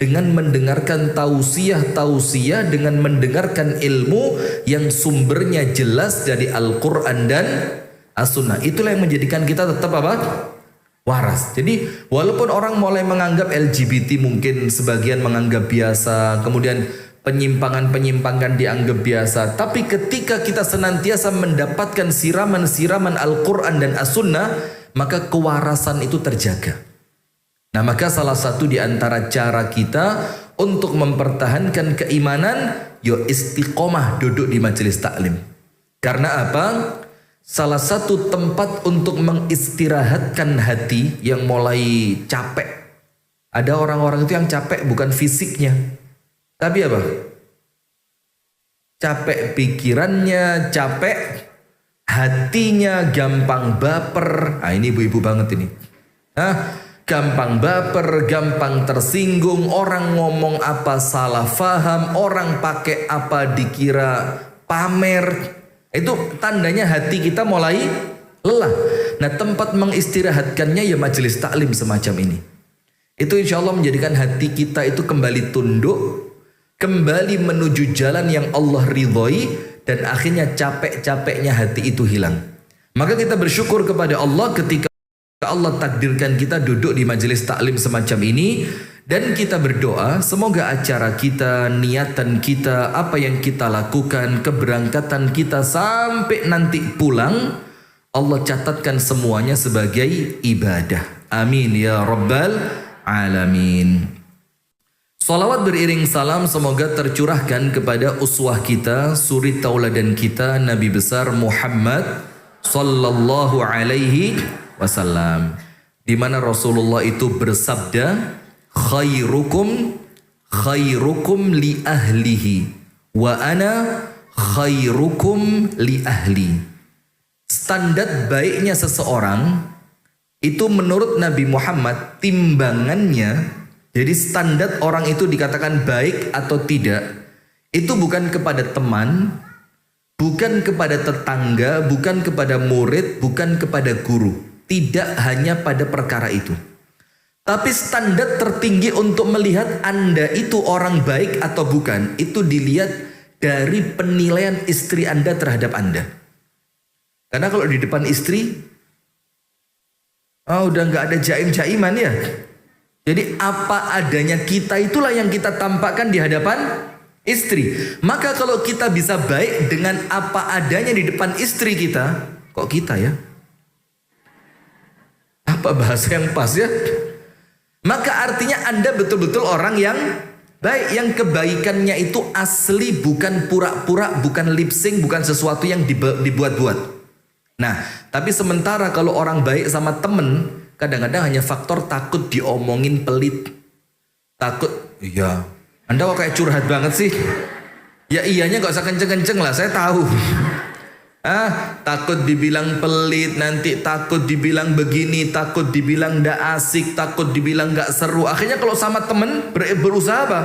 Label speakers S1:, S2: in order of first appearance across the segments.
S1: dengan mendengarkan tausiah, dengan mendengarkan ilmu yang sumbernya jelas dari Al-Quran dan As-Sunnah. Itulah yang menjadikan kita tetap apa? Waras. Jadi walaupun orang mulai menganggap LGBT, mungkin sebagian menganggap biasa, kemudian penyimpangan-penyimpangan dianggap biasa, tapi ketika kita senantiasa mendapatkan siraman-siraman Al-Quran dan As-Sunnah, maka kewarasan itu terjaga. Nah, maka salah satu di antara cara kita untuk mempertahankan keimanan, yo istiqomah duduk di majelis taklim. Karena apa? Salah satu tempat untuk mengistirahatkan hati yang mulai capek. Ada orang-orang itu yang capek bukan fisiknya, tapi apa? Capek pikirannya, capek hatinya, gampang baper. Ah, ini ibu-ibu banget ini. Gampang baper, gampang tersinggung, orang ngomong apa salah faham, orang pakai apa dikira pamer. Itu tandanya hati kita mulai lelah. Nah, tempat mengistirahatkannya ya majelis taklim semacam ini. Itu insya Allah menjadikan hati kita itu kembali tunduk, kembali menuju jalan yang Allah ridhoi, dan akhirnya capek-capeknya hati itu hilang. Maka kita bersyukur kepada Allah ketika Allah takdirkan kita duduk di majelis taklim semacam ini, dan kita berdoa semoga acara kita, niatan kita, apa yang kita lakukan, keberangkatan kita sampai nanti pulang, Allah catatkan semuanya sebagai ibadah. Amin ya rabbal alamin. Salawat beriring salam semoga tercurahkan kepada uswah kita, suri tauladan kita, Nabi besar Muhammad sallallahu alaihi wasallam, di mana Rasulullah itu bersabda, khairukum li ahlihi wa ana khairukum li ahli. Standar baiknya seseorang itu menurut Nabi Muhammad timbangannya, jadi standar orang itu dikatakan baik atau tidak, itu bukan kepada teman, bukan kepada tetangga, bukan kepada murid, bukan kepada guru. Tidak hanya pada perkara itu. Tapi standar tertinggi untuk melihat Anda itu orang baik atau bukan, itu dilihat dari penilaian istri Anda terhadap Anda. Karena kalau di depan istri, udah nggak ada jaim-jaiman ya. Jadi apa adanya kita itulah yang kita tampakkan di hadapan istri. Maka kalau kita bisa baik dengan apa adanya di depan istri kita, kok kita ya? Apa bahasa yang pas ya? Maka artinya Anda betul-betul orang yang baik, yang kebaikannya itu asli, bukan pura-pura, bukan lip sync, bukan sesuatu yang dibuat-buat. Nah, tapi sementara kalau orang baik sama temen, kadang-kadang hanya faktor takut diomongin pelit. Takut, iya. Anda kok kayak curhat banget sih? Ya iyanya gak usah kenceng-kenceng lah, saya tahu. Takut dibilang pelit, nanti takut dibilang begini, takut dibilang ndak asik, takut dibilang nggak seru. Akhirnya kalau sama temen berusaha apa?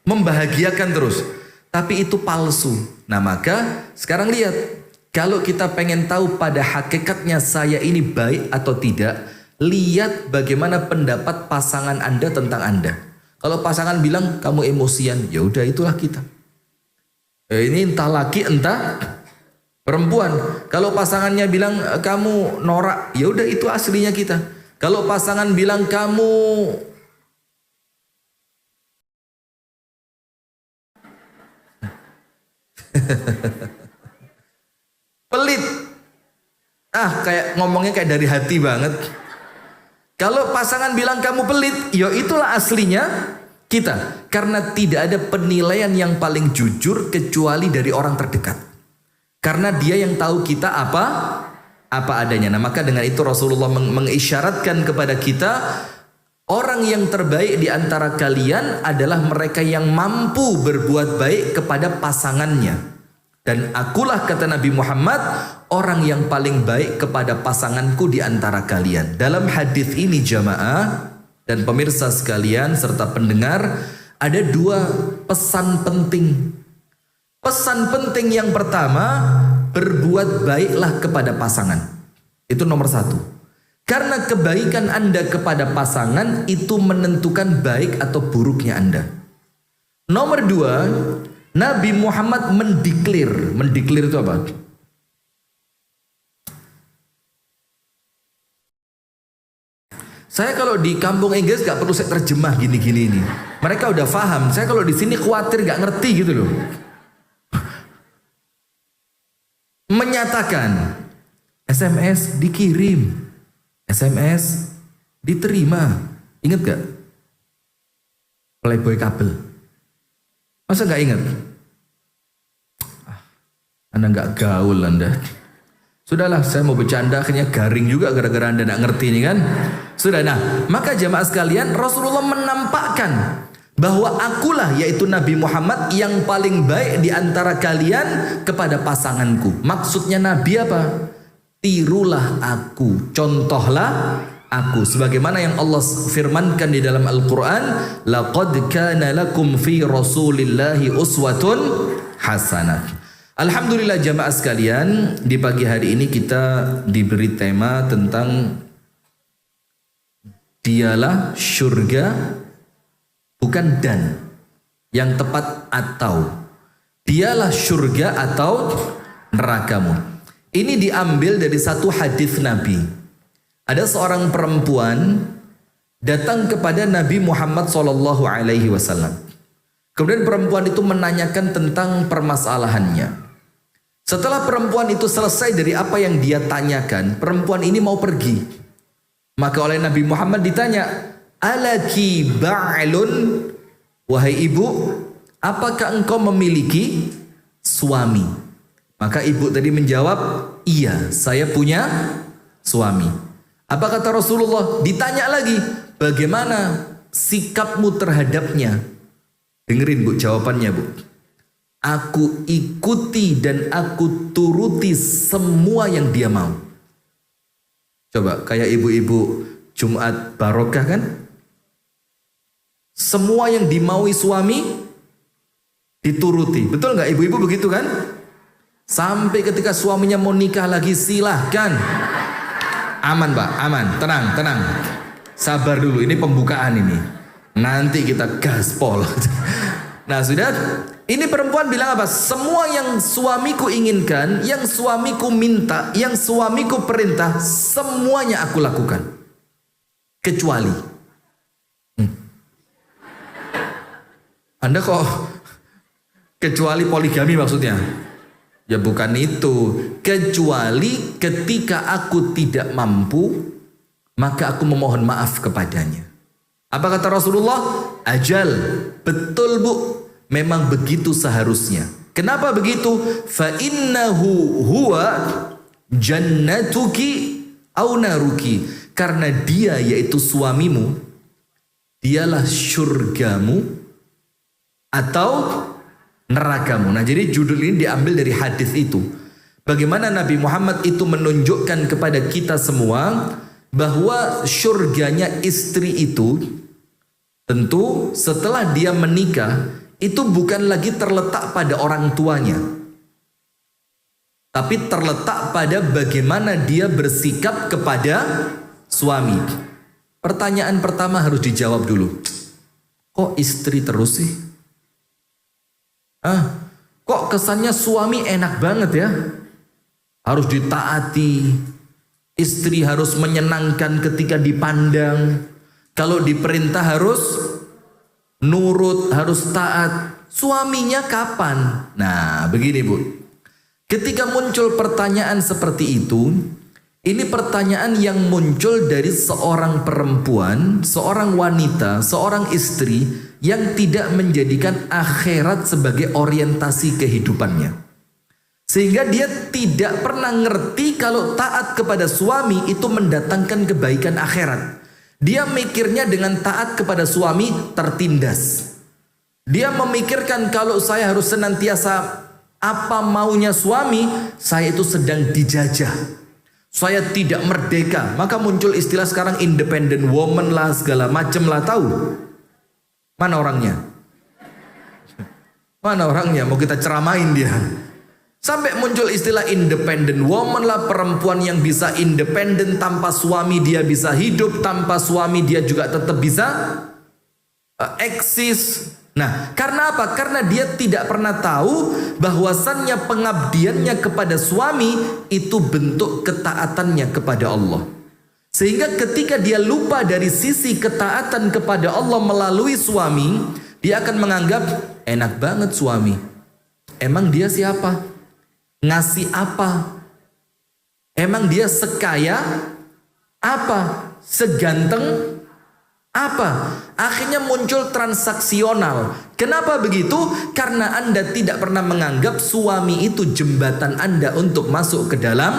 S1: Membahagiakan terus. Tapi itu palsu. Nah, maka sekarang lihat, kalau kita pengen tahu pada hakikatnya saya ini baik atau tidak, lihat bagaimana pendapat pasangan Anda tentang Anda. Kalau pasangan bilang kamu emosian, ya udah itulah kita. Ini entah laki entah perempuan. Kalau pasangannya bilang kamu norak, ya udah itu aslinya kita. Kalau pasangan bilang kamu pelit, kayak ngomongnya kayak dari hati banget. Kalau pasangan bilang kamu pelit, ya itulah aslinya kita. Karena tidak ada penilaian yang paling jujur kecuali dari orang terdekat. Karena dia yang tahu kita apa adanya. Nah, maka dengan itu Rasulullah mengisyaratkan kepada kita, orang yang terbaik di antara kalian adalah mereka yang mampu berbuat baik kepada pasangannya. Dan akulah, kata Nabi Muhammad, orang yang paling baik kepada pasanganku di antara kalian. Dalam hadis ini jamaah dan pemirsa sekalian serta pendengar, ada dua pesan penting. Pesan penting yang pertama, berbuat baiklah kepada pasangan. Itu nomor satu. Karena kebaikan Anda kepada pasangan itu menentukan baik atau buruknya Anda. Nomor dua, Nabi Muhammad mendeklir. Mendeklir itu apa? Saya kalau di kampung Inggris gak perlu saya terjemah gini-gini ini. Mereka udah paham. Saya kalau di sini khawatir gak ngerti gitu loh. Menyatakan SMS dikirim, SMS diterima. Ingat gak? Playboy kabel. Masa gak ingat? Anda gak gaul Anda. Sudahlah, saya mau bercanda akhirnya garing juga gara-gara Anda gak ngerti ini kan. Sudah, nah maka jamaah sekalian, Rasulullah menampakkan bahwa akulah, yaitu Nabi Muhammad, yang paling baik di antara kalian kepada pasanganku. Maksudnya Nabi apa? Tirulah aku, contohlah aku, sebagaimana yang Allah firmankan di dalam Al-Quran, laqad kana lakum fi rasulillahi uswatun hasanah. Alhamdulillah jamaah sekalian, di pagi hari ini kita diberi tema tentang dialah syurga, bukan dan, yang tepat atau. Dialah syurga atau nerakamu. Ini diambil dari satu hadis Nabi. Ada seorang perempuan datang kepada Nabi Muhammad SAW. Kemudian perempuan itu menanyakan tentang permasalahannya. Setelah perempuan itu selesai dari apa yang dia tanyakan, perempuan ini mau pergi. Maka oleh Nabi Muhammad ditanya, alaki ba'lun, wahai ibu, apakah engkau memiliki suami? Maka ibu tadi menjawab, iya, saya punya suami. Apa kata Rasulullah? Ditanya lagi, bagaimana sikapmu terhadapnya? Dengerin bu jawabannya bu. Aku ikuti dan aku turuti semua yang dia mau. Coba kayak ibu-ibu Jumat barokah kan? Semua yang dimaui suami dituruti. Betul nggak ibu-ibu begitu kan? Sampai ketika suaminya mau nikah lagi silahkan. Aman pak, aman, tenang, tenang. Sabar dulu, ini pembukaan ini. Nanti kita gaspol. Nah sudah, ini perempuan bilang apa? Semua yang suamiku inginkan, yang suamiku minta, yang suamiku perintah, semuanya aku lakukan. Kecuali. Anda kok kecuali poligami maksudnya? Ya bukan itu. Kecuali ketika aku tidak mampu, maka aku memohon maaf kepadanya. Apa kata Rasulullah? Ajal. Betul bu. Memang begitu seharusnya. Kenapa begitu? Fa innahu huwa jannatuki au naruki. Karena dia yaitu suamimu, dialah syurgamu atau nerakamu. Nah jadi judul ini diambil dari hadis itu. Bagaimana Nabi Muhammad itu menunjukkan kepada kita semua bahwa syurganya istri itu tentu setelah dia menikah itu bukan lagi terletak pada orang tuanya, tapi terletak pada bagaimana dia bersikap kepada suami. Pertanyaan pertama harus dijawab dulu. Kok istri terus sih? Kok kesannya suami enak banget ya? Harus ditaati. Istri harus menyenangkan ketika dipandang. Kalau diperintah harus nurut, harus taat. Suaminya kapan? Nah begini bu, ketika muncul pertanyaan seperti itu, ini pertanyaan yang muncul dari seorang perempuan, seorang wanita, seorang istri yang tidak menjadikan akhirat sebagai orientasi kehidupannya. Sehingga dia tidak pernah ngerti kalau taat kepada suami itu mendatangkan kebaikan akhirat. Dia mikirnya dengan taat kepada suami tertindas. Dia memikirkan kalau saya harus senantiasa apa maunya suami, saya itu sedang dijajah. Saya tidak merdeka. Maka muncul istilah sekarang independent woman lah, segala macam lah, tahu? Mana orangnya? Mana orangnya? Mau kita ceramain dia. Sampai muncul istilah independent woman lah, perempuan yang bisa independen tanpa suami dia bisa hidup, tanpa suami dia juga tetap bisa eksis. Nah, karena apa? Karena dia tidak pernah tahu bahwasannya pengabdiannya kepada suami itu bentuk ketaatannya kepada Allah. Sehingga ketika dia lupa dari sisi ketaatan kepada Allah melalui suami, dia akan menganggap enak banget suami. Emang dia siapa? Ngasih apa? Emang dia sekaya apa? Seganteng apa? Akhirnya muncul transaksional. Kenapa begitu? Karena Anda tidak pernah menganggap suami itu jembatan Anda untuk masuk ke dalam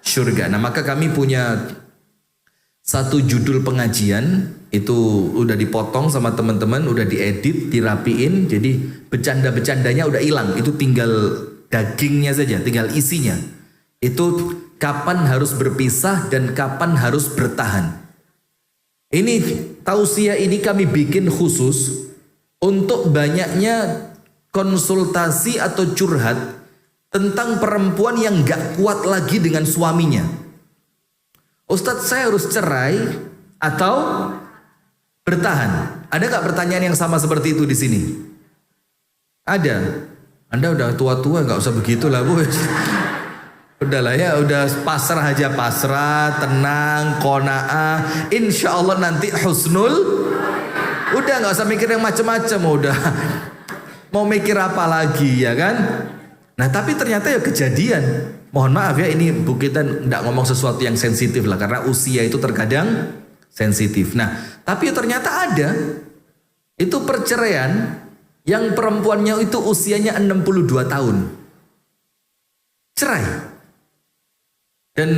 S1: surga. Nah, maka kami punya satu judul pengajian, itu udah dipotong sama teman-teman, udah diedit, dirapiin, jadi bercanda-bercandanya udah hilang. Itu tinggal dagingnya saja, tinggal isinya. Itu kapan harus berpisah dan kapan harus bertahan. Ini tausiah ini kami bikin khusus untuk banyaknya konsultasi atau curhat tentang perempuan yang gak kuat lagi dengan suaminya. Ustadz, saya harus cerai atau bertahan? Ada gak pertanyaan yang sama seperti itu di sini? Ada. Anda udah tua-tua, gak usah begitu lah bu. Udahlah ya, udah pasrah aja, pasrah, tenang, qanaah. Insya Allah nanti husnul. Udah gak usah mikir yang macam-macam, udah. Mau mikir apa lagi ya kan? Nah tapi ternyata ya kejadian. Mohon maaf ya, ini Bu kita gak ngomong sesuatu yang sensitif lah, karena usia itu terkadang sensitif. Nah tapi ternyata ada. Itu perceraian yang perempuannya itu usianya 62 tahun. Cerai. Dan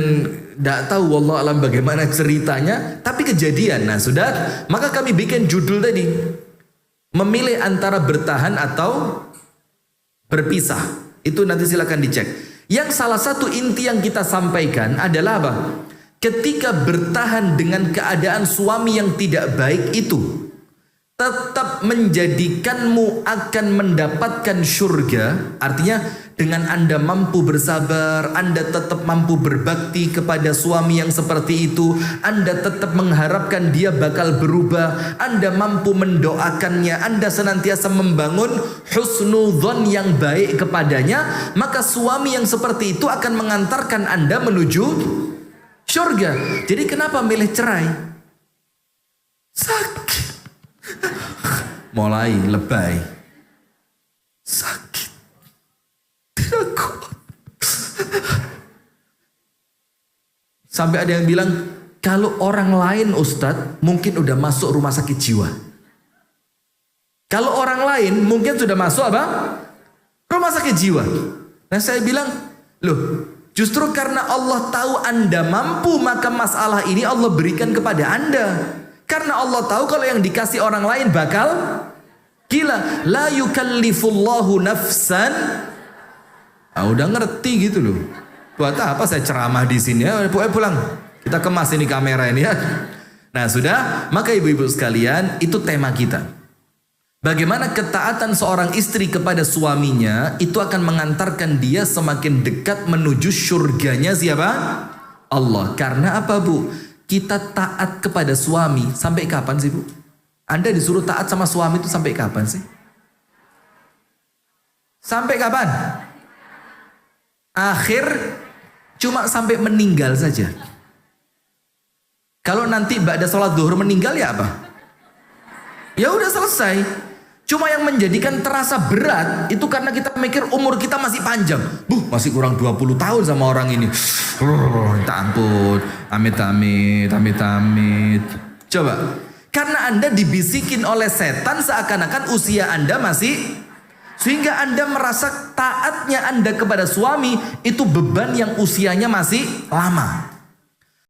S1: tidak tahu wallah alam bagaimana ceritanya, tapi kejadian. Nah sudah, maka kami bikin judul tadi, memilih antara bertahan atau berpisah. Itu nanti silakan dicek. Yang salah satu inti yang kita sampaikan adalah apa? Ketika bertahan dengan keadaan suami yang tidak baik itu tetap menjadikanmu akan mendapatkan surga. Artinya dengan Anda mampu bersabar, Anda tetap mampu berbakti kepada suami yang seperti itu, Anda tetap mengharapkan dia bakal berubah, Anda mampu mendoakannya, Anda senantiasa membangun husnudzon yang baik kepadanya, maka suami yang seperti itu akan mengantarkan Anda menuju surga. Jadi kenapa milih cerai? Sakit. Mulai lebay. Sakit. Tidak kuat. Sampai ada yang bilang, kalau orang lain Ustadz mungkin udah masuk rumah sakit jiwa. Kalau orang lain mungkin sudah masuk apa? Rumah sakit jiwa. Nah saya bilang, loh justru karena Allah tahu Anda mampu, maka masalah ini Allah berikan kepada Anda. Karena Allah tahu kalau yang dikasih orang lain bakal gila. La yukallifullahu nafsan. Udah ngerti gitu loh. Buat apa saya ceramah di sini? Ya, pulang. Kita kemas ini kamera ini ya. Nah sudah, maka ibu-ibu sekalian, itu tema kita. Bagaimana ketaatan seorang istri kepada suaminya itu akan mengantarkan dia semakin dekat menuju surganya siapa? Allah. Karena apa bu? Kita taat kepada suami sampai kapan sih bu? Anda disuruh taat sama suami itu sampai kapan sih? Sampai kapan? Akhir cuma sampai meninggal saja. Kalau nanti ba'da sholat zuhur meninggal ya apa? Ya udah selesai. Cuma yang menjadikan terasa berat itu karena kita mikir umur kita masih panjang. Masih kurang 20 tahun sama orang ini. Minta ampun. Amit. Coba. Karena Anda dibisikin oleh setan seakan-akan usia Anda masih, sehingga Anda merasa taatnya Anda kepada suami itu beban yang usianya masih lama.